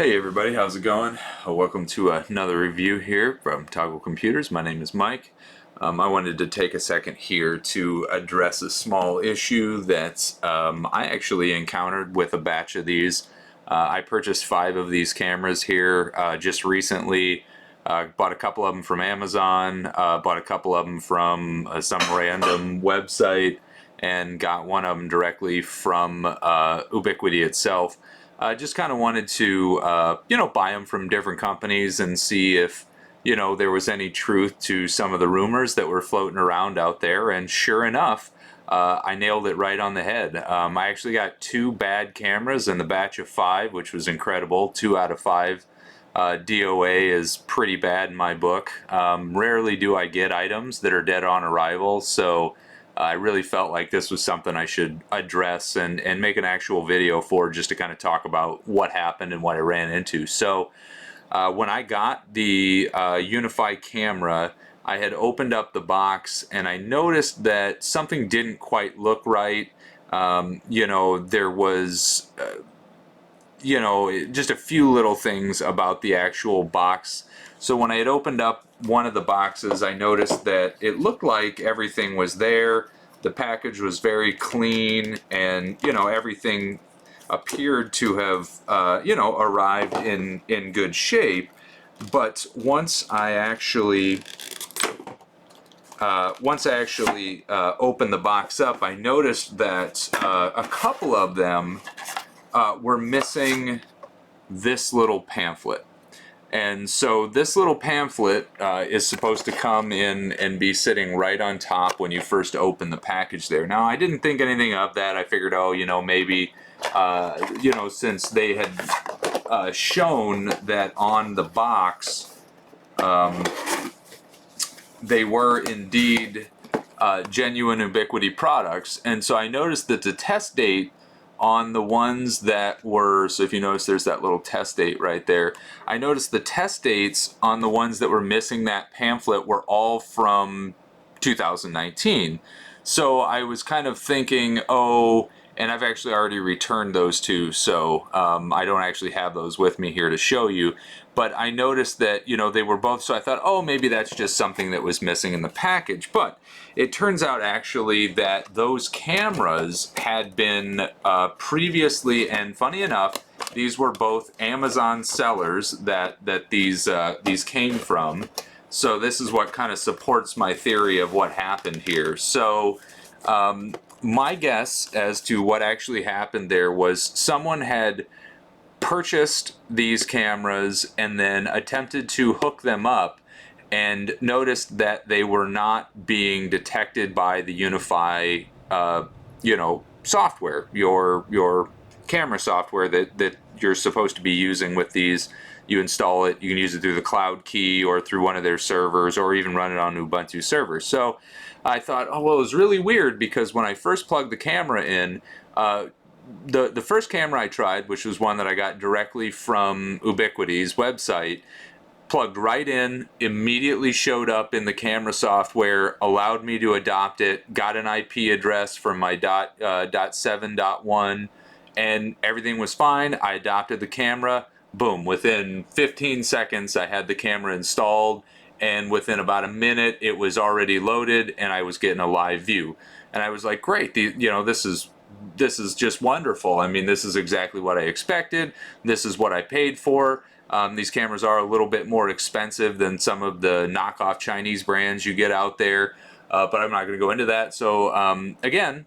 Hey everybody, how's it going? Welcome to another review here from Toggle Computers. My name is Mike. I wanted to take a second here to address a small issue that I actually encountered with a batch of these. I purchased 5 of these cameras here just recently. Bought a couple of them from Amazon, bought a couple of them from some random website, and got one of them directly from Ubiquiti itself. Just kind of wanted to, buy them from different companies and see if, there was any truth to some of the rumors that were floating around out there. And sure enough, I nailed it right on the head. I actually got 2 bad cameras in the batch of 5, which was incredible. 2 out of 5 DOA is pretty bad in my book. Rarely do I get items that are dead on arrival, so I really felt like this was something I should address and make an actual video for, just to kind of talk about what happened and what I ran into. So when I got the Unifi camera, I had opened up the box and I noticed that something didn't quite look right. There was just a few little things about the actual box. So when I had opened up one of the boxes, I noticed that it looked like everything was there. The package was very clean, and everything appeared to have arrived in good shape. But once I actually opened the box up, I noticed that a couple of them we're missing this little pamphlet. And so this little pamphlet is supposed to come in and be sitting right on top when you first open the package there. Now, I didn't think anything of that. I figured, maybe, since they had shown that on the box they were indeed genuine Ubiquiti products. And so I noticed that the test date on the ones that were, so if you notice there's that little test date right there, I noticed the test dates on the ones that were missing that pamphlet were all from 2019. So I was kind of thinking, and I've actually already returned those 2, so I don't actually have those with me here to show you. But I noticed that, they were both, so I thought, maybe that's just something that was missing in the package. But it turns out actually that those cameras had been previously, and funny enough, these were both Amazon sellers that these came from. So this is what kind of supports my theory of what happened here. So my guess as to what actually happened there was someone had purchased these cameras and then attempted to hook them up and noticed that they were not being detected by the Unifi software, your camera software that you're supposed to be using with these. You install it, you can use it through the cloud key or through one of their servers, or even run it on Ubuntu servers. So I thought, it was really weird, because when I first plugged the camera in, the first camera I tried, which was one that I got directly from Ubiquiti's website, plugged right in, immediately showed up in the camera software, allowed me to adopt it, got an IP address from my .7.1, and everything was fine. I adopted the camera. Boom, within 15 seconds I had the camera installed, and within about a minute it was already loaded and I was getting a live view. And I was like, great, this is just wonderful. I mean, this is exactly what I expected. This is what I paid for. These cameras are a little bit more expensive than some of the knockoff Chinese brands you get out there, but I'm not going to go into that. So again,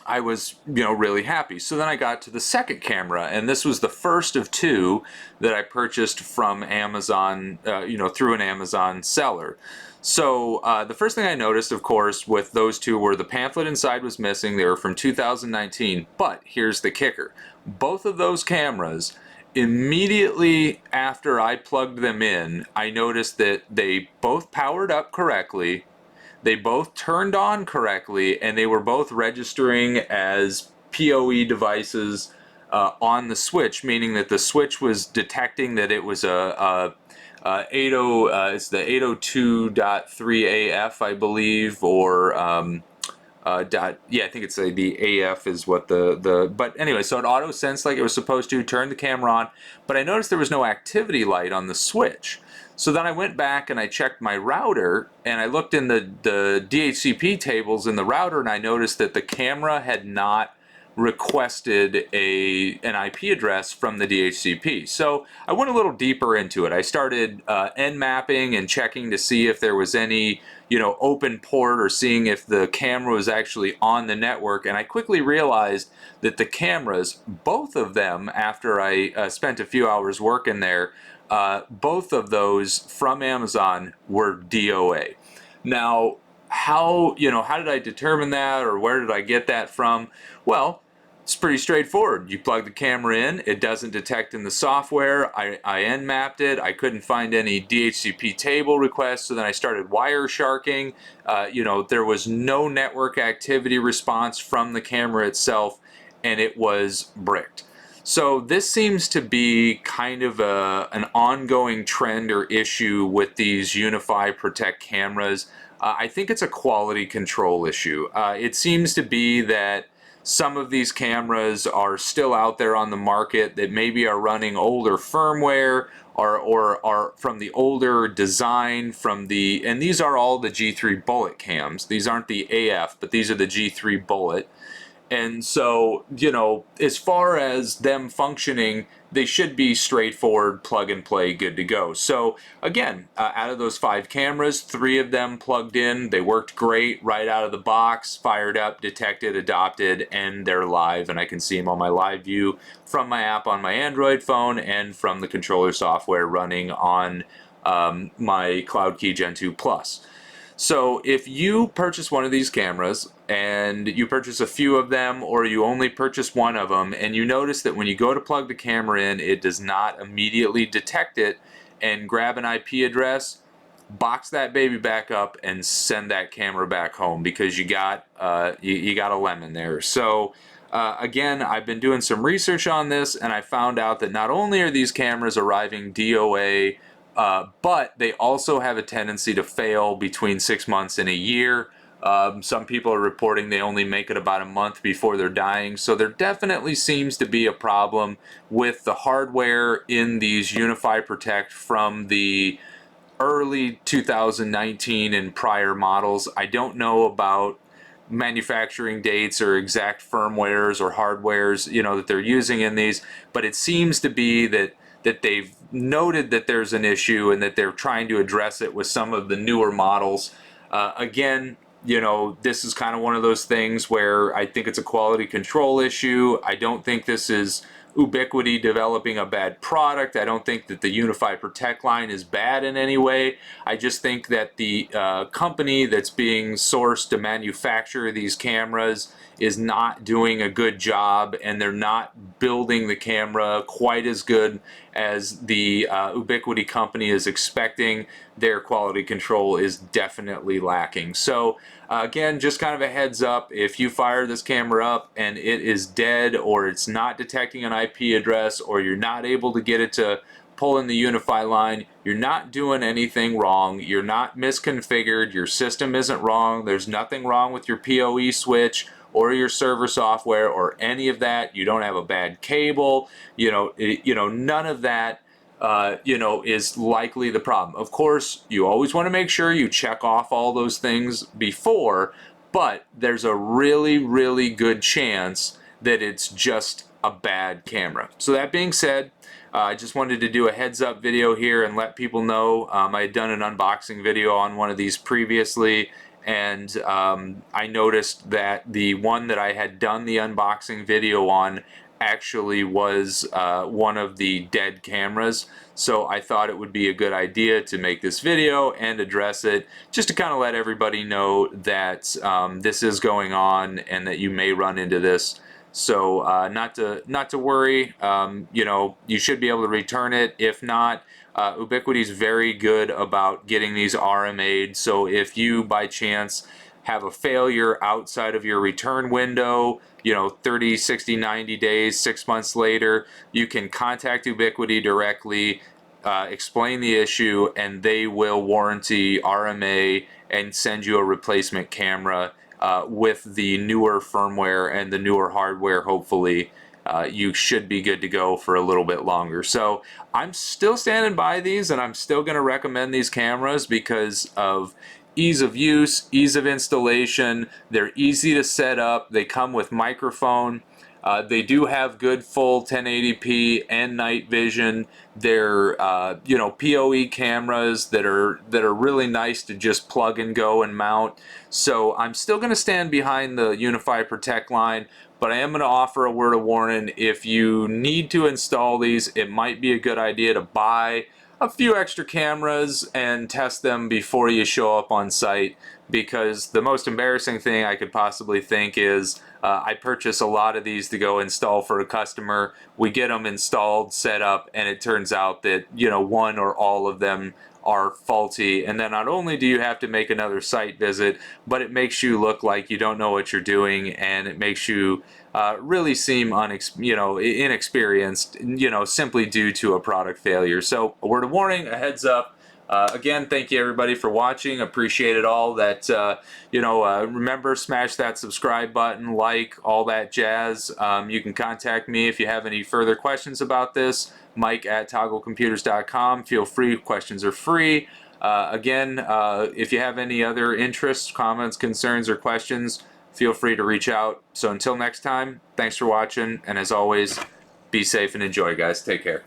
I was really happy. So then I got to the second camera, and this was the first of 2 that I purchased from Amazon, through an Amazon seller. So the first thing I noticed, of course, with those 2 were the pamphlet inside was missing. They were from 2019, but here's the kicker. Both of those cameras, immediately after I plugged them in, I noticed that they both powered up correctly, they both turned on correctly, and they were both registering as PoE devices on the switch, meaning that the switch was detecting that it was it's the 802.3AF, I believe, or yeah, I think it's the AF is what but anyway, so it auto sensed like it was supposed to, turn the camera on, but I noticed there was no activity light on the switch. So then I went back and I checked my router, and I looked in the DHCP tables in the router, and I noticed that the camera had not requested an IP address from the DHCP. So I went a little deeper into it. I started nmapping and checking to see if there was any, open port, or seeing if the camera was actually on the network. And I quickly realized that the cameras, both of them, after I spent a few hours working there, both of those from Amazon were DOA. Now, how did I determine that, or where did I get that from? Well, it's pretty straightforward. You plug the camera in, it doesn't detect in the software. I nmapped it. I couldn't find any DHCP table requests, so then I started Wiresharking. There was no network activity response from the camera itself, and it was bricked. So this seems to be kind of an ongoing trend or issue with these Unify Protect cameras. I think it's a quality control issue. It seems to be that some of these cameras are still out there on the market that maybe are running older firmware, or are from the older design, and these are all the G3 Bullet cams. These aren't the AF, but these are the G3 Bullet. And so, as far as them functioning, they should be straightforward, plug and play, good to go. So again, out of those 5 cameras, 3 of them plugged in. They worked great right out of the box, fired up, detected, adopted, and they're live. And I can see them on my live view from my app on my Android phone, and from the controller software running on my CloudKey Gen 2 Plus. So if you purchase one of these cameras, and you purchase a few of them, or you only purchase one of them, and you notice that when you go to plug the camera in, it does not immediately detect it and grab an IP address, box that baby back up and send that camera back home, because you got you got a lemon there. So again, I've been doing some research on this, and I found out that not only are these cameras arriving DOA, but they also have a tendency to fail between 6 months and a year. Some people are reporting they only make it about a month before they're dying. So there definitely seems to be a problem with the hardware in these Unify Protect from the early 2019 and prior models. I don't know about manufacturing dates or exact firmwares or hardwares that they're using in these, but it seems to be that they've noted that there's an issue, and that they're trying to address it with some of the newer models. Again, this is kind of one of those things where I think it's a quality control issue. I don't think this is Ubiquiti developing a bad product. I don't think that the Unify Protect line is bad in any way. I just think that the company that's being sourced to manufacture these cameras is not doing a good job, and they're not building the camera quite as good as the Ubiquiti company is expecting. Their quality control is definitely lacking. So again, just kind of a heads up, if you fire this camera up and it is dead, or it's not detecting an IP address, or you're not able to get it to pull in the Unify line, you're not doing anything wrong. You're not misconfigured. Your system isn't wrong. There's nothing wrong with your PoE switch or your server software or any of that. You don't have a bad cable. None of that is likely the problem. Of course, you always want to make sure you check off all those things before, but there's a really, really good chance that it's just a bad camera. So that being said, I just wanted to do a heads up video here and let people know. I had done an unboxing video on one of these previously, and I noticed that the one that I had done the unboxing video on actually was one of the dead cameras. So I thought it would be a good idea to make this video and address it, just to kind of let everybody know that this is going on and that you may run into this. So not to worry. You should be able to return it. If not, Ubiquiti is very good about getting these RMA'd. So if you by chance have a failure outside of your return window, 30, 60, 90 days, 6 months later, you can contact Ubiquiti directly, explain the issue, and they will warranty RMA and send you a replacement camera with the newer firmware and the newer hardware, hopefully, you should be good to go for a little bit longer. So I'm still standing by these, and I'm still going to recommend these cameras because of ease of use, ease of installation. They're easy to set up. They come with microphone. They do have good full 1080p and night vision. They're PoE cameras that are really nice to just plug and go and mount. So I'm still going to stand behind the Unfi Protect line, but I am going to offer a word of warning. If you need to install these, it might be a good idea to buy a few extra cameras and test them before you show up on site, because the most embarrassing thing I could possibly think is I purchase a lot of these to go install for a customer. We get them installed, set up, and it turns out that one or all of them are faulty, and then not only do you have to make another site visit, but it makes you look like you don't know what you're doing, and it makes you really seem inexperienced, simply due to a product failure. So a word of warning, a heads up. Again, thank you everybody for watching. Appreciate it all. That remember, smash that subscribe button, like, all that jazz. You can contact me if you have any further questions about this. Mike at togglecomputers.com. Feel free. Questions are free. Again, if you have any other interests, comments, concerns, or questions, feel free to reach out. So until next time, thanks for watching, and as always, be safe and enjoy, guys. Take care.